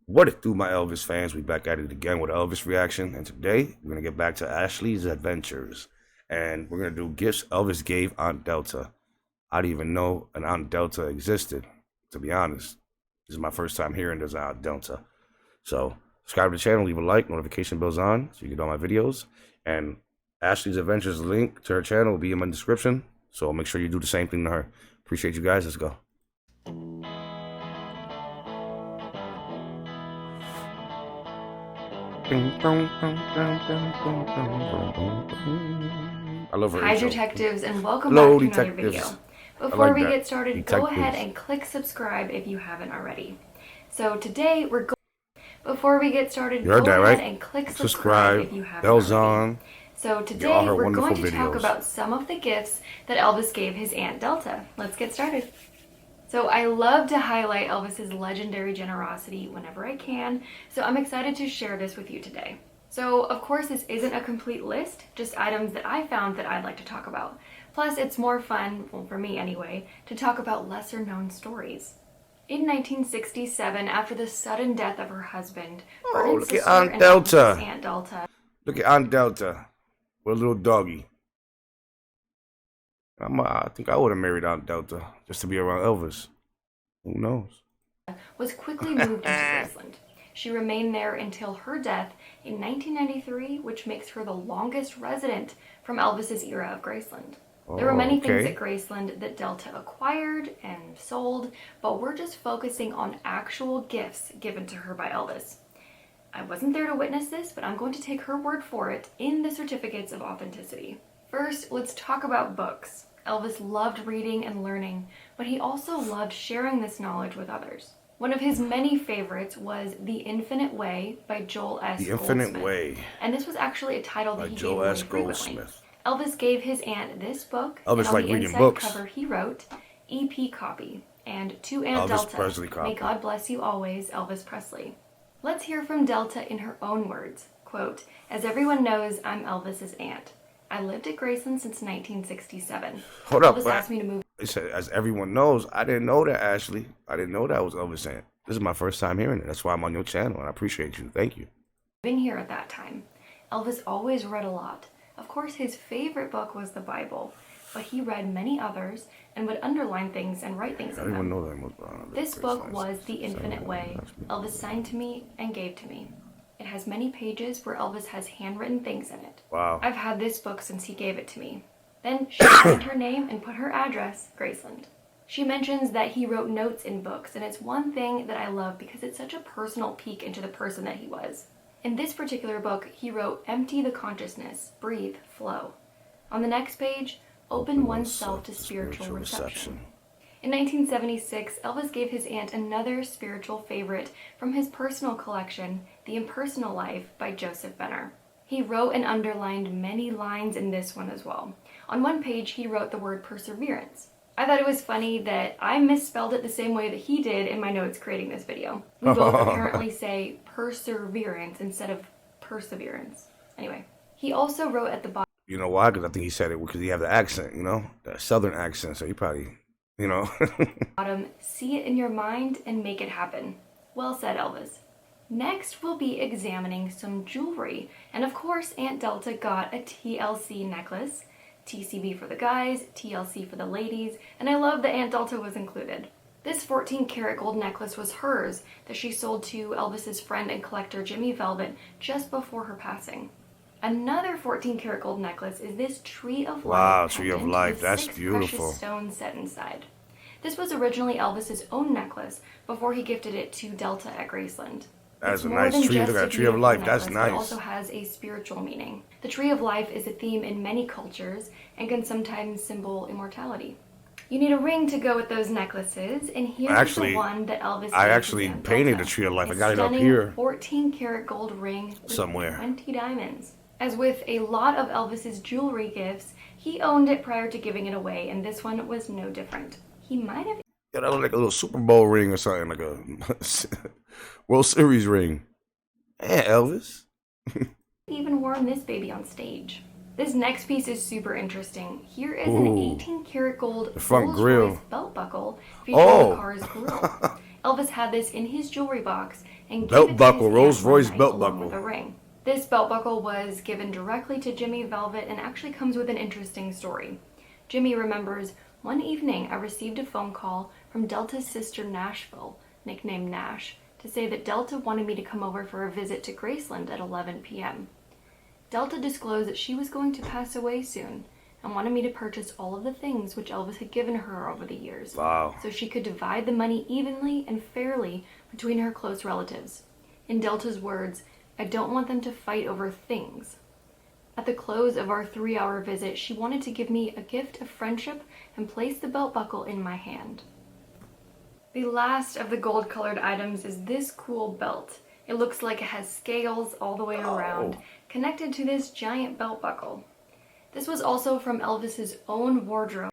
What it do, my Elvis fans? We back at it again with Elvis reaction, and today we're gonna get back to Ashley's adventures, and we're gonna do gifts Elvis gave Aunt Delta. I didn't even know an Aunt Delta existed, to be honest. This is my first time hearing there's an Aunt Delta. So subscribe to the channel, leave a like, notification bells on, so you get all my videos. And Ashley's adventures link to her channel will be in my description. So make sure you do the same thing to her. Appreciate you guys. Let's go. I love her. Hi, intro. detectives, and welcome Hello, back to another detectives. video. Before like we that. get started, Detectives. go ahead and click subscribe if you haven't already. So today we're going. Before we get started, You heard go that, ahead right? and click subscribe if you haven't bells already. on. So all today her we're going wonderful to talk videos. about some of the gifts that Elvis gave his Aunt Delta. Let's get started. So I love to highlight Elvis's legendary generosity whenever I can, so I'm excited to share this with you today. So of course this isn't a complete list, just items that I found that I'd like to talk about. Plus it's more fun, well for me anyway, to talk about lesser known stories. In 1967, after the sudden death of her husband, Vernon's look at sister Aunt and Delta. Elvis's Aunt Delta. Look at Aunt Delta with a little doggy. I think I would have married Aunt Delta just to be around Elvis. Who knows? Was quickly moved into Graceland. She remained there until her death in 1993, which makes her the longest resident from Elvis's era of Graceland. There were many things at Graceland that Delta acquired and sold, but we're just focusing on actual gifts given to her by Elvis. I wasn't there to witness this, but I'm going to take her word for it in the certificates of authenticity. First, let's talk about books. Elvis loved reading and learning, but he also loved sharing this knowledge with others. One of his many favorites was The Infinite Way by Joel S. The Goldsmith. Infinite Way. And this was actually a title that he gave away frequently. Elvis gave his aunt this book, Elvis and on liked the reading inside books. cover he wrote, EP copy, and to Aunt Elvis Delta, Presley copy. may God bless you always, Elvis Presley. Let's hear from Delta in her own words. Quote, as everyone knows, I'm Elvis's aunt. I lived at Graceland since 1967. Hold up, Elvis asked me to move. It said, as everyone knows, I didn't know that, Ashley. I didn't know that was Elvis' aunt. This is my first time hearing it. That's why I'm on your channel, and I appreciate you. Thank you. Been here at that time. Elvis always read a lot. Of course, his favorite book was the Bible, but he read many others and would underline things and write things in them. Know that This book was The Infinite Way. Elvis signed to me and gave to me. It has many pages where Elvis has handwritten things in it. Wow. I've had this book since he gave it to me. Then she signed her name and put her address, Graceland. She mentions that he wrote notes in books, and it's one thing that I love because it's such a personal peek into the person that he was. In this particular book, he wrote, empty the consciousness, breathe, flow. On the next page, open oneself to spiritual reception. In 1976, Elvis gave his aunt another spiritual favorite from his personal collection, The Impersonal Life by Joseph Benner. He wrote and underlined many lines in this one as well. On one page, he wrote the word perseverance. I thought it was funny that I misspelled it the same way that he did in my notes creating this video. We both apparently say perseverance instead of perseverance. Anyway, he also wrote at the bottom. You know why? Because I think he said it because he have the accent, you know? The southern accent, so he probably, you know. See it in your mind and make it happen. Well said, Elvis. Next, we'll be examining some jewelry. And of course, Aunt Delta got a TLC necklace. TCB for the guys, TLC for the ladies, and I love that Aunt Delta was included. This 14-karat gold necklace was hers that she sold to Elvis's friend and collector Jimmy Velvet just before her passing. Another 14-karat gold necklace is this Tree of Life. Wow, Tree of Life, with that's 6 beautiful. Precious stones set inside. This was originally Elvis's own necklace before he gifted it to Delta at Graceland. That's It's a more nice than tree. just Look at a that Tree of beautiful Life. That's necklace, but nice. also has a spiritual meaning. The Tree of Life is a theme in many cultures and can sometimes symbol immortality. You need a ring to go with those necklaces, and here's the one that Elvis. I actually painted the Tree of Life. I got it up here. 14-karat gold ring with somewhere. 20 diamonds. As with a lot of Elvis's jewelry gifts, he owned it prior to giving it away, and this one was no different. He might have. Yeah, that looked like a little Super Bowl ring or something, like a World Series ring. Hey, Elvis. Even worn this baby on stage. This next piece is super interesting. Here is an 18-karat gold front Rolls grill. Royce belt buckle featuring the car's grill. Elvis had this in his jewelry box and gave Belt it to buckle, his Rolls aunt one Royce night belt along with buckle. a ring. This belt buckle was given directly to Jimmy Velvet and actually comes with an interesting story. Jimmy remembers, "One evening I received a phone call from Delta's sister Nashville, nicknamed Nash, to say that Delta wanted me to come over for a visit to Graceland at 11 p.m. Delta disclosed that she was going to pass away soon and wanted me to purchase all of the things which Elvis had given her over the years, Wow. so she could divide the money evenly and fairly between her close relatives. In Delta's words, I don't want them to fight over things. At the close of our 3-hour visit, she wanted to give me a gift of friendship and place the belt buckle in my hand." The last of the gold-colored items is this cool belt. It looks like it has scales all the way around, connected to this giant belt buckle. This was also from Elvis's own wardrobe.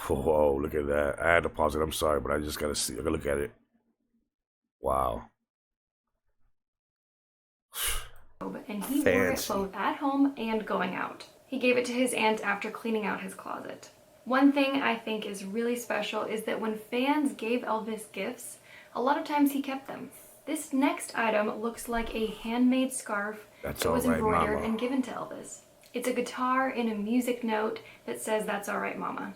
Whoa, look at that. I had to pause it. I'm sorry, but I just gotta see. I gotta look at it. Wow. And he wore it Fancy. both at home and going out. He gave it to his aunt after cleaning out his closet. One thing I think is really special is that when fans gave Elvis gifts, a lot of times he kept them. This next item looks like a handmade scarf That's that was all right, embroidered mama. and given to Elvis. It's a guitar and a music note that says "That's all right, mama."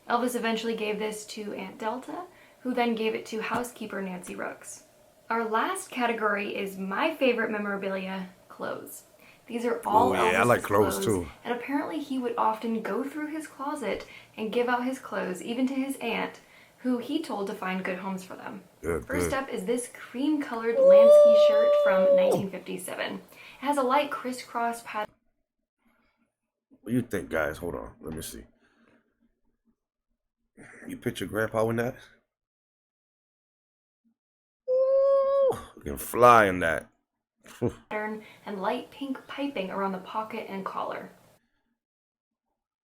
Elvis eventually gave this to Aunt Delta, who then gave it to housekeeper Nancy Rooks. Our last category is my favorite memorabilia, clothes. These are all Ooh, yeah, I Elvis's like clothes, too. and apparently he would often go through his closet and give out his clothes, even to his aunt, who he told to find good homes for them. Good, First good. up is this cream-colored Lansky shirt from 1957. It has a light crisscross pattern. What do you think, guys? Hold on. Let me see. You picture Grandpa in that? Ooh, you can fly in that. And light pink piping around the pocket and collar.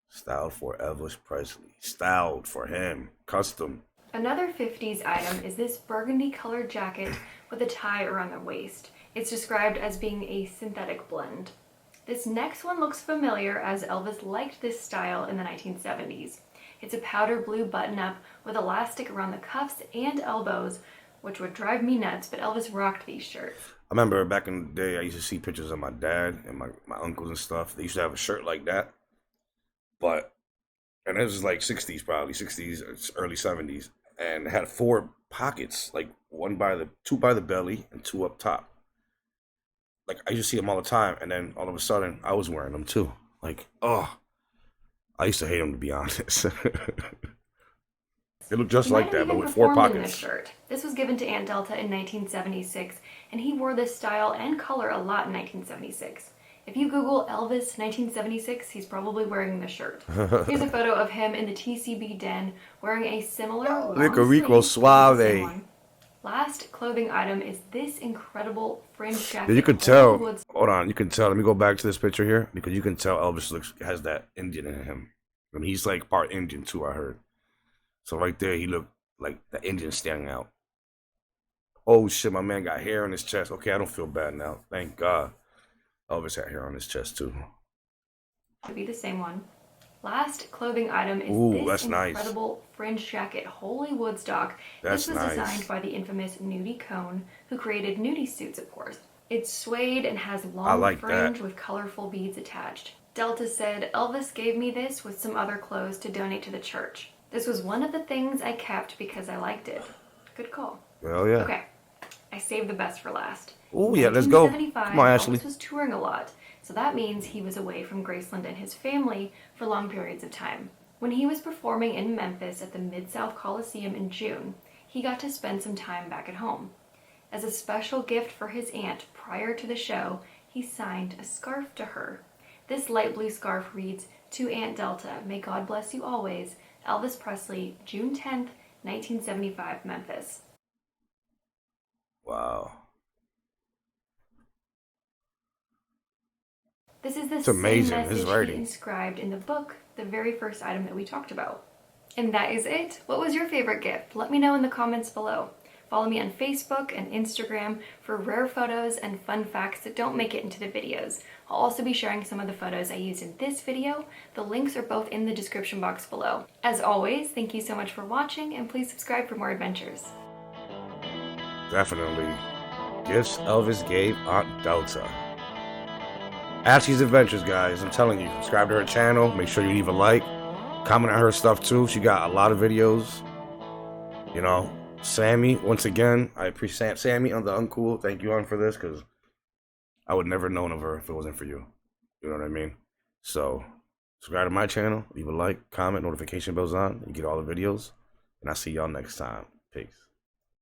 Styled for Elvis Presley. Styled for him. Custom. Another 50s item is this burgundy colored jacket with a tie around the waist. It's described as being a synthetic blend. This next one looks familiar, as Elvis liked this style in the 1970s. It's a powder blue button-up with elastic around the cuffs and elbows, which would drive me nuts, but Elvis rocked these shirts. I remember back in the day, I used to see pictures of my dad and my uncles and stuff. They used to have a shirt like that. And it was like 60s probably, 60s, early 70s. And it had 4 pockets, like two by the belly and 2 up top. Like, I used to see them all the time. And then all of a sudden, I was wearing them too. Like, oh, I used to hate them, to be honest. It looked just He like might that, have but even with 4 performed in this pockets. shirt. This was given to Aunt Delta in 1976, and he wore this style and color a lot in 1976. If you Google Elvis 1976, he's probably wearing this shirt. Here's a photo of him in the TCB den wearing a similar long Rico Rico sleeve, the Suave. same one. Last clothing item is this incredible fringe jacket. Yeah, you can Holy tell. Woods. Hold on, you can tell. Let me go back to this picture here, because you can tell Elvis has that Indian in him. I mean, he's like part Indian too, I heard. So right there, he looked like the Indian standing out. Oh shit, my man got hair on his chest. Okay, I don't feel bad now. Thank God. Elvis had hair on his chest too. To be the same one. Last clothing item is Ooh, this that's nice. incredible fringe jacket, Holy Woodstock. That's This was nice. designed by the infamous Nudie Cone, who created nudie suits, of course. It's suede and has I long like fringe that. with colorful beads attached. Delta said, Elvis gave me this with some other clothes to donate to the church. This was one of the things I kept because I liked it. Good call. Well, yeah. Okay, I saved the best for last. Oh yeah, let's go. 1975, Come on, Ashley. Elvis was touring a lot, so that means he was away from Graceland and his family for long periods of time. When he was performing in Memphis at the Mid-South Coliseum in June, he got to spend some time back at home. As a special gift for his aunt prior to the show, he signed a scarf to her. This light blue scarf reads, "To Aunt Delta, may God bless you always, Elvis Presley, June 10th, 1975, Memphis." Wow. This is the It's same amazing, his message he writing. inscribed in the book, the very first item that we talked about. And that is it. What was your favorite gift? Let me know in the comments below. Follow me on Facebook and Instagram for rare photos and fun facts that don't make it into the videos. I'll also be sharing some of the photos I used in this video. The links are both in the description box below. As always, thank you so much for watching, and please subscribe for more adventures. Definitely. Gifts Elvis gave Aunt Delta. Ashley's Adventures, guys. I'm telling you, subscribe to her channel. Make sure you leave a like. Comment on her stuff too. She got a lot of videos. You know, Sammy, once again, I appreciate Sammy on the Uncool. Thank you on for this, because I would never known of her if it wasn't for you. You know what I mean? So, subscribe to my channel. Leave a like, comment, notification bells on. You get all the videos. And I'll see y'all next time. Peace.